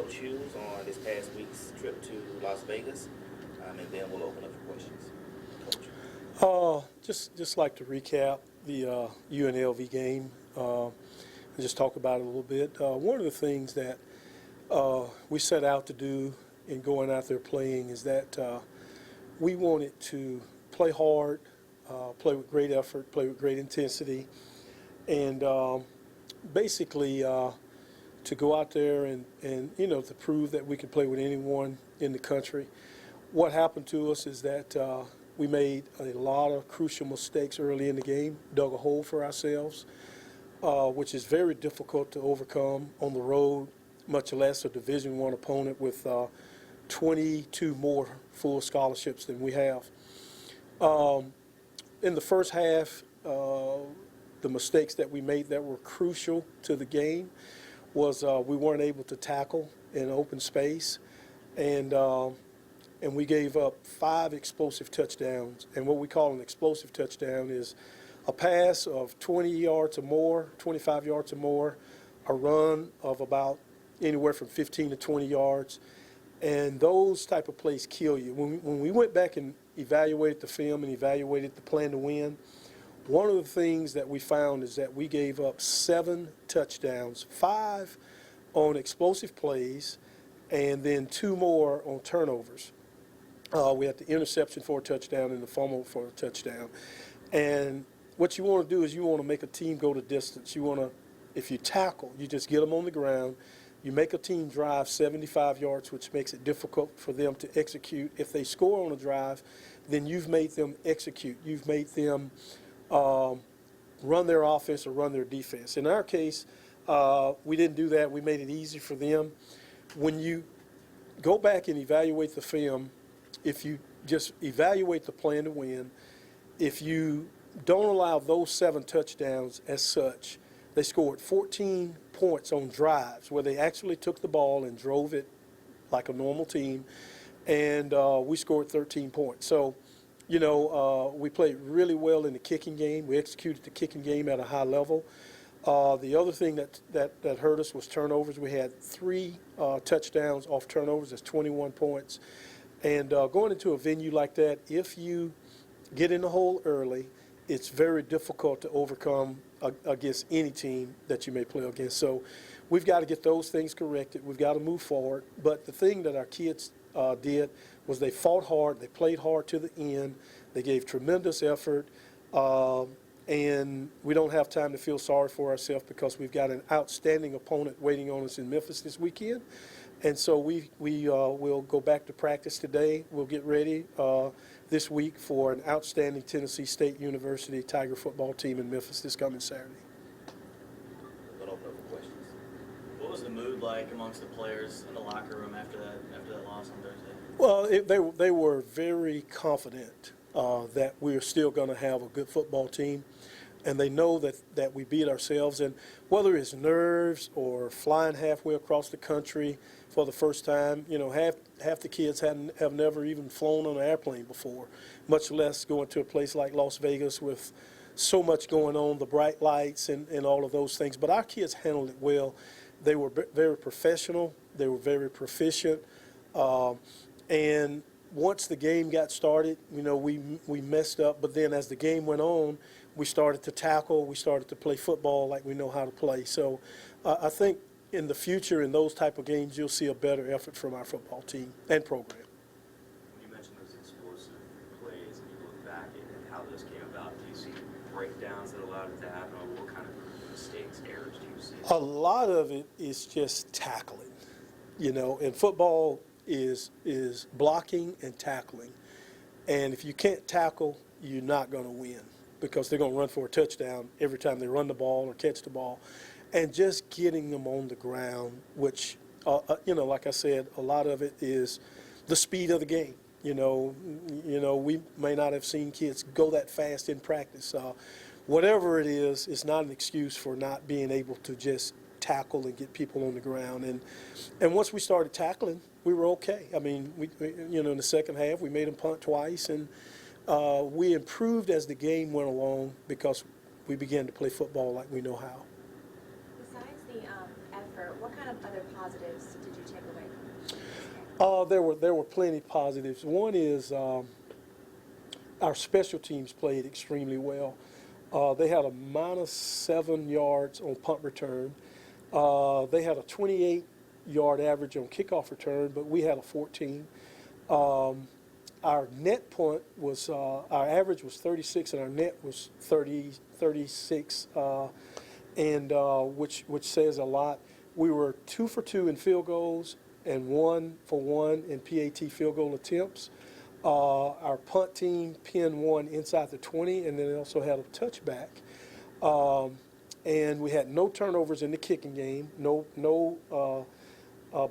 Coach Hughes on this past week's trip to Las Vegas, and then we'll open up for questions. Coach. Just like to recap the UNLV game. And just talk about it a little bit. One of the things that we set out to do in going out there playing is that we wanted to play hard, play with great effort, play with great intensity, and basically to go out there and to prove that we can play with anyone in the country. What happened to us is that we made a lot of crucial mistakes early in the game, dug a hole for ourselves, which is very difficult to overcome on the road, much less a Division I opponent with 22 more full scholarships than we have. In the first half, the mistakes that we made that were crucial to the game was we weren't able to tackle in open space, and we gave up 5 explosive touchdowns. And what we call an explosive touchdown is a pass of 20 yards or more, 25 yards or more, a run of about anywhere from 15 to 20 yards. And those type of plays kill you. When we went back and evaluated the film and evaluated the plan to win, one of the things that we found is that we gave up 7 touchdowns, 5 on explosive plays, and then 2 more on turnovers. We had the interception for a touchdown and the fumble for a touchdown. And what you want to do is you want to make a team go the distance. You want to, if you tackle, you just get them on the ground. You make a team drive 75 yards, which makes it difficult for them to execute. If they score on a drive, then you've made them execute. You've made them run their offense or run their defense. In our case, we didn't do that. We made it easy for them. When you go back and evaluate the film, if you just evaluate the plan to win, if you don't allow those 7 touchdowns as such, they scored 14 points on drives where they actually took the ball and drove it like a normal team, and we scored 13 points. So, we played really well in the kicking game. We executed the kicking game at a high level. The other thing that hurt us was turnovers. We had 3 touchdowns off turnovers. That's 21 points. And going into a venue like that, if you get in the hole early, it's very difficult to overcome against any team that you may play against. So we've got to get those things corrected. We've got to move forward. But the thing that our kids did was they fought hard. They played hard to the end. They gave tremendous effort. And we don't have time to feel sorry for ourselves because we've got an outstanding opponent waiting on us in Memphis this weekend. And so we will go back to practice today. We'll get ready this week for an outstanding Tennessee State University Tiger football team in Memphis this coming Saturday. We'll open up for questions. What was the mood like amongst the players in the locker room after that loss on Thursday? Well, they were very confident that we're still going to have a good football team. And they know that we beat ourselves. And whether it's nerves or flying halfway across the country for the first time, half the kids have never even flown on an airplane before, much less going to a place like Las Vegas with so much going on, the bright lights and all of those things. But our kids handled it well. They were very professional. They were very proficient. And once the game got started, we messed up. But then as the game went on, we started to tackle. We started to play football like we know how to play. So I think in the future, in those type of games, you'll see a better effort from our football team and program. You mentioned those explosive plays, and you look back at how those came about. Do you see breakdowns that allowed it to happen, or what kind of mistakes, errors do you see? A lot of it is just tackling, and football is blocking and tackling. And if you can't tackle, you're not going to win, because they're going to run for a touchdown every time they run the ball or catch the ball. And just getting them on the ground, which, like I said, a lot of it is the speed of the game. We may not have seen kids go that fast in practice. Whatever it is, it's not an excuse for not being able to just tackle and get people on the ground. And once we started tackling, we were okay. I mean, we in the second half, we made them punt twice, and we improved as the game went along because we began to play football like we know how. Besides the effort, what kind of other positives did you take away There were plenty of positives. One is our special teams played extremely well. They had a -7 yards on punt return. They had a 28-yard average on kickoff return, but we had a 14. Our net punt was, our average was 36 and our net was 36, which says a lot. We were 2 for 2 in field goals and 1 for 1 in PAT field goal attempts. Our punt team pinned one inside the 20, and then they also had a touchback. And we had no turnovers in the kicking game, no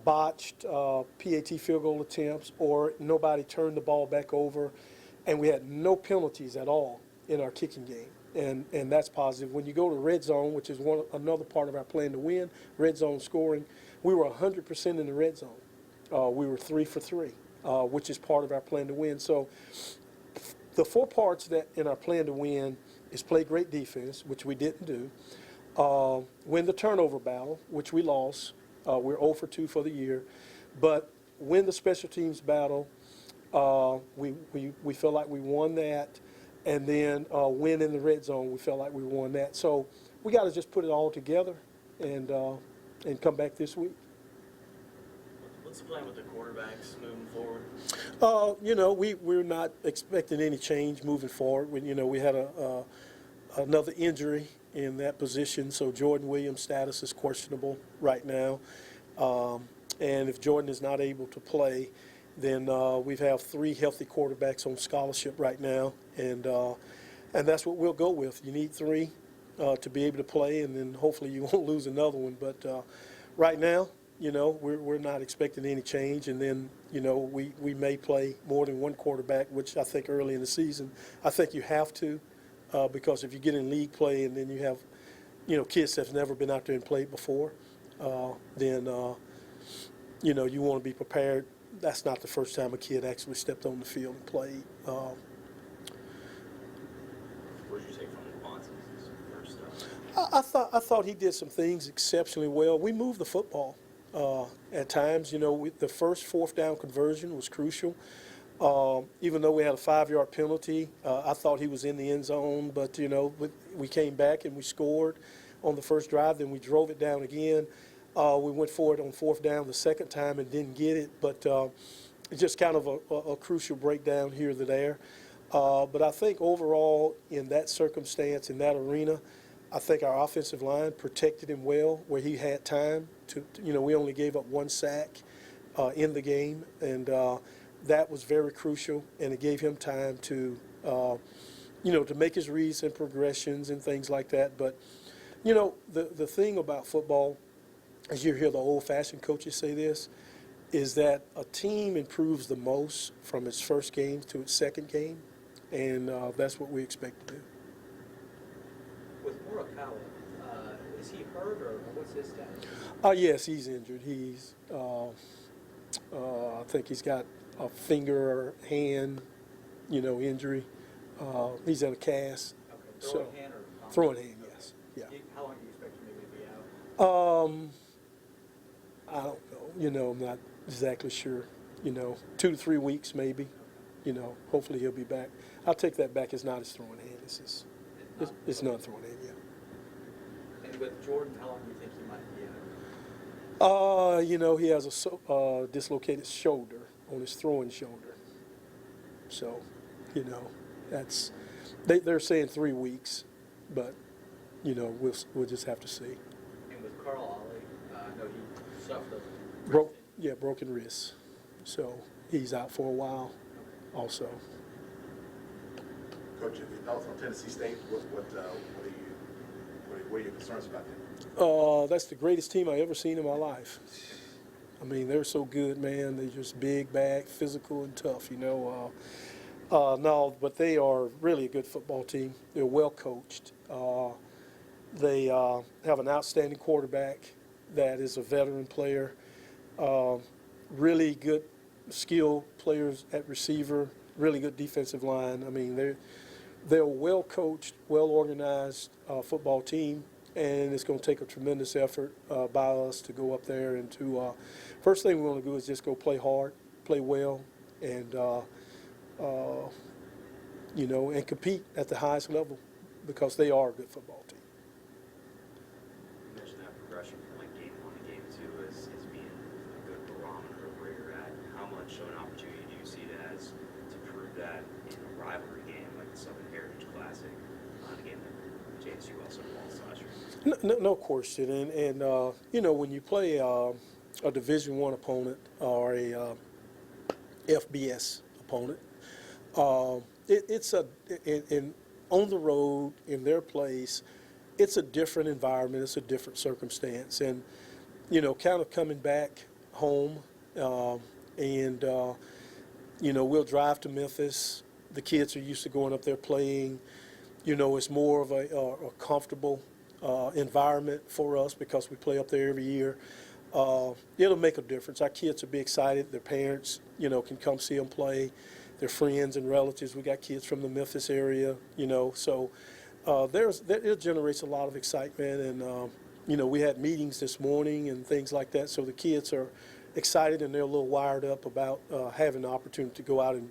botched PAT field goal attempts, or nobody turned the ball back over, and we had no penalties at all in our kicking game, and that's positive. When you go to red zone, which is another part of our plan to win, red zone scoring, we were 100% in the red zone. We were 3 for 3, which is part of our plan to win. So the 4 parts that in our plan to win is play great defense, which we didn't do, win the turnover battle, which we lost. We're 0 for 2 for the year, but win the special teams battle. We feel like we won that, and then win in the red zone. We felt like we won that. So we got to just put it all together and come back this week. What's the plan with the quarterbacks moving forward? We're not expecting any change moving forward. We had another injury in that position, so Jordan Williams' status is questionable right now. And if Jordan is not able to play, then we have 3 healthy quarterbacks on scholarship right now, and that's what we'll go with. You need 3 to be able to play, and then hopefully you won't lose another one. But right now, we're not expecting any change, and then we may play more than 1 quarterback, which I think early in the season, I think you have to, because if you get in league play and then you have kids that's never been out there and played before, then you want to be prepared. That's not the first time a kid actually stepped on the field and played. What did you take from Devontae's first I thought he did some things exceptionally well. We moved the football at times. The first 4th down conversion was crucial. Even though we had a 5-yard penalty, I thought he was in the end zone. But we came back and we scored on the first drive. Then we drove it down again. We went for it on 4th down the second time and didn't get it. But it's just kind of a crucial breakdown here or there. But I think overall in that circumstance, in that arena, I think our offensive line protected him well where he had time to, we only gave up 1 sack in the game, and that was very crucial, and it gave him time to, to make his reads and progressions and things like that. But, the thing about football, as you hear the old-fashioned coaches say this, is that a team improves the most from its first game to its second game, and that's what we expect to do. With Morikawa, is he hurt or what's his status? Yes, he's injured. He's, I think he's got a finger or hand, injury. He's at a cast. Okay, throwing hand or throwing hand, yes. Yeah. How long do you expect him to be out? I don't know. I'm not exactly sure. 2 to 3 weeks maybe. Hopefully he'll be back. I'll take that back. It's not his throwing hand. It's not throwing hand, yeah. And with Jordan, how long do you think he might be out? He has a dislocated shoulder on his throwing shoulder. So, that's they're saying 3 weeks, but we'll just have to see. And with Carl Ollie, I know he suffered a broken wrist. So he's out for a while also. Coach, your thoughts on Tennessee State? What are your concerns about them? That's the greatest team I ever seen in my life. I mean, they're so good, man. They're just big back, physical and tough, No, but they are really a good football team. They're well coached. They have an outstanding quarterback that is a veteran player. Really good skill players at receiver. Really good defensive line. I mean, they're a well coached, well organized football team, and it's going to take a tremendous effort by us to go up there and to. First thing we want to do is just go play hard play well, and and compete at the highest level because they are a good football team. You mentioned that progression from like game 1 to game 2 as being a good barometer of where you're at. How much of an opportunity do you see it as to prove that in a rivalry game like the Southern Heritage Classic, a game that JSU also lost last year? No question, and when you play a Division I opponent or a FBS opponent, it's on the road in their place. It's a different environment. It's a different circumstance, and kind of coming back home, we'll drive to Memphis. The kids are used to going up there playing. It's more of a comfortable environment for us because we play up there every year. It'll make a difference. Our kids will be excited. Their parents, can come see them play. Their friends and relatives. We got kids from the Memphis area, so it generates a lot of excitement. And, we had meetings this morning and things like that. So the kids are excited and they're a little wired up about having the opportunity to go out and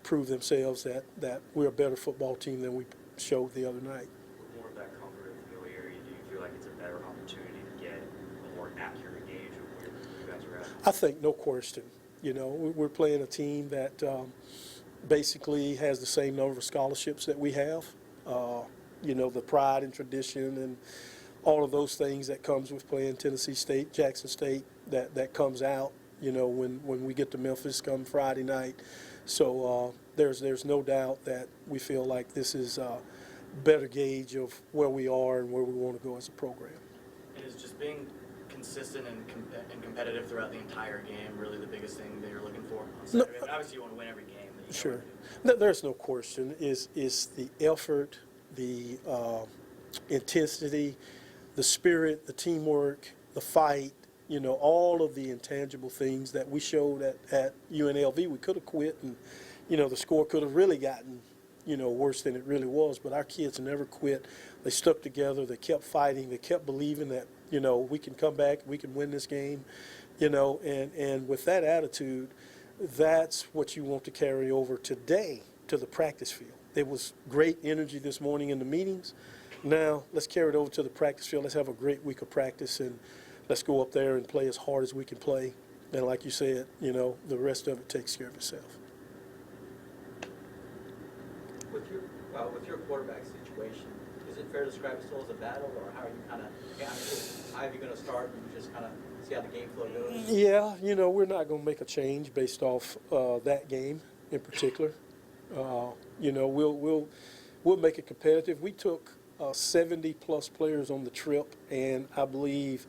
prove themselves that we're a better football team than we showed the other night. With more of that comfort and familiarity, do you feel like it's a better opportunity to get a more accurate gauge of where you guys are at? I think no question. We're playing a team that basically has the same number of scholarships that we have. The pride and tradition and all of those things that comes with playing Tennessee State, Jackson State, that comes out, when we get to Memphis come Friday night. So there's no doubt that we feel like this is a better gauge of where we are and where we want to go as a program. And is just being consistent and competitive throughout the entire game really the biggest thing that you're looking for on Saturday? I mean, obviously, you want to win every game. That you Sure. go into. There's no question. Is the effort, the intensity, the spirit, the teamwork, the fight, all of the intangible things that we showed at UNLV. We could have quit and, the score could have really gotten, worse than it really was. But our kids never quit. They stuck together. They kept fighting. They kept believing that, we can come back, we can win this game, and with that attitude, that's what you want to carry over today to the practice field. There was great energy this morning in the meetings. Now let's carry it over to the practice field. Let's have a great week of practice and let's go up there and play as hard as we can play. And like you said, the rest of it takes care of itself. With your quarterback situation, is it fair to describe it still as a battle, or how are you how are you going to start and just kind of see how the game flow goes? Yeah, we're not going to make a change based off that game in particular. We'll make it competitive. We took 70-plus players on the trip, and I believe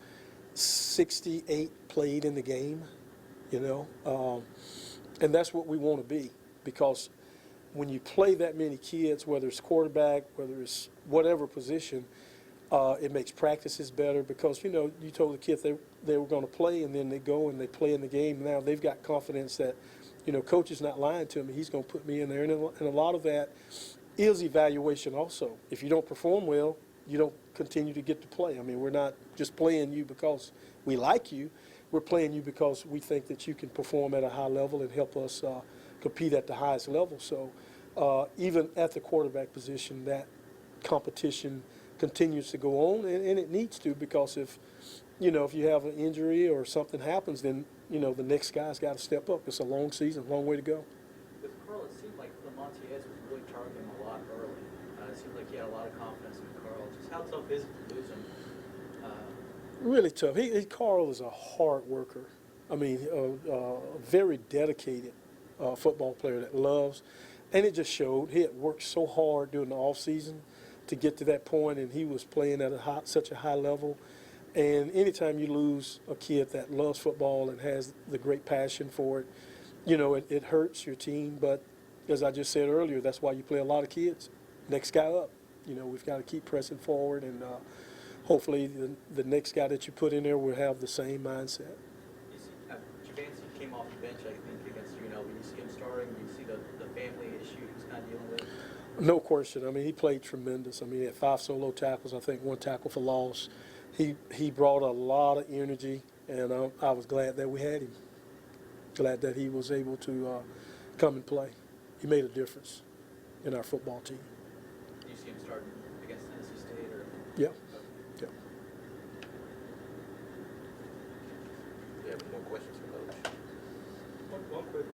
68 played in the game, and that's what we want to be, because when you play that many kids, whether it's quarterback, whether it's whatever position, it makes practices better because, you told the kids they were going to play, and then they go and they play in the game. Now they've got confidence that, coach is not lying to me. He's going to put me in there. And a lot of that is evaluation also. If you don't perform well, you don't continue to get to play. I mean, we're not just playing you because we like you. We're playing you because we think that you can perform at a high level and help us compete at the highest level. So even at the quarterback position, that competition continues to go on, and it needs to, because if you have an injury or something happens, then, the next guy's got to step up. It's a long season, long way to go. With Carl, it seemed like Lamontiez was really targeting him a lot early. It seemed like he had a lot of confidence in Carl. Just how tough is it to lose him? Really tough. Carl is a hard worker. I mean, a very dedicated football player that loves, and it just showed. He had worked so hard during the off season to get to that point, and he was playing at such a high level. And anytime you lose a kid that loves football and has the great passion for it, it hurts your team. But as I just said earlier, that's why you play a lot of kids. Next guy up. We've got to keep pressing forward, and hopefully the next guy that you put in there will have the same mindset. You see, Javancey came off the bench, I think, against UNLV. You see him starting. You see the family issue he was kind of dealing with. No question. I mean, he played tremendous. I mean, he had 5 solo tackles, I think 1 tackle for loss. He brought a lot of energy, and I was glad that we had him. glad that he was able to come and play. He made a difference in our football team. Do you see him starting against Tennessee State or? Yeah, yeah. Do you have any more questions for Coach? One quick